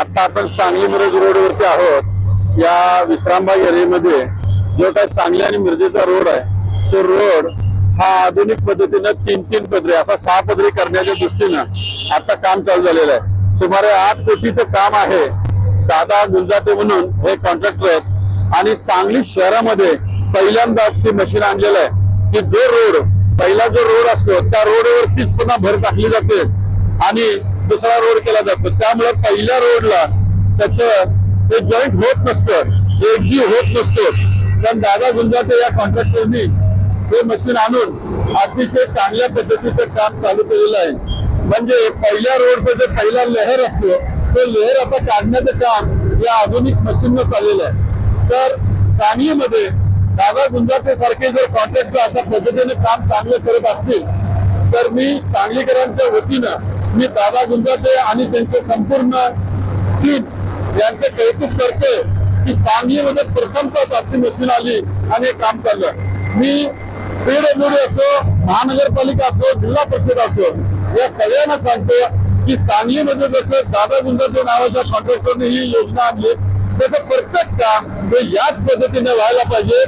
आता आपण सांगली मिरज रोडवरती आहोत। या विश्रामबाग एरियामध्ये जो काही सांगली आणि मिरजेचा रोड आहे तो रोड हा आधुनिक पद्धतीने तीन पदरी असा 6 पदरी करण्याच्या दृष्टीने आता काम चालू झालेलं आहे। सुमारे 8 कोटीचं काम आहे। दादा गुंजाटे म्हणून हे कॉन्ट्रॅक्टर आहेत आणि सांगली शहरामध्ये पहिल्यांदाच ही मशीन आणलेलं आहे की जो रोड पहिला जो रोड असतो त्या रोडवरतीच पुन्हा भर टाकली जाते आणि दुसरा रोड केला जातो। त्यामुळे पहिल्या रोडला त्याचं ते जॉईंट होत नसतं, एकजीव होत नसतो। पण दादा गुंजाटे या कॉन्ट्रॅक्टरनी हे मशीन आणून अतिशय चांगल्या पद्धतीचं काम चालू केलेलं आहे। म्हणजे पहिल्या रोडचा जो पहिला लेहर असतो तो लेहर आता काढण्याचं काम या आधुनिक मशीननं चाललेलं आहे। तर सांगलीमध्ये दादा गुंजाटे सारखे जर कॉन्ट्रॅक्टर अशा पद्धतीने काम चांगलं करत असतील तर मी सांगलीकरांच्या वतीनं मी दादा गुंजाटे आणि त्यांचे संपूर्ण टीम यांचे कौतुक करते की सांगलीमध्ये प्रथमतः अशी मशीन आली आणि हे काम चाललं। मी पीडब्ल्यूडी असो, महानगरपालिका असो, जिल्हा परिषद असो या सगळ्यांना सांगतो की सांगलीमध्ये जसं दादा गुंजाटे नावाच्या कॉन्ट्रॅक्टरने ही योजना आणली तसं प्रत्येक काम हे याच पद्धतीने व्हायला पाहिजे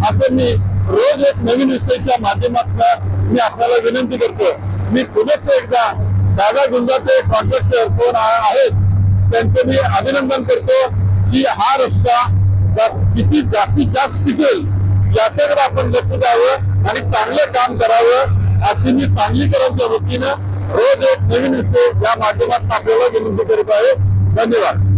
असं मी रोज एक नवीन विषयाच्या माध्यमातून मी आपल्याला विनंती करतो। मी पुन्हा एकदा दादा गुंजाटे कॉन्ट्रॅक्टर कोण आहेत त्यांचे मी अभिनंदन करतो की हा रस्ता किती जास्तीत जास्त टिकेल याच्याकडे आपण लक्ष द्यावं आणि चांगलं काम करावं अशी मी सांगलीकरांच्या वतीनं रोज एक नवीन विषय या माध्यमातून आपल्याला विनंती करत आहे। धन्यवाद।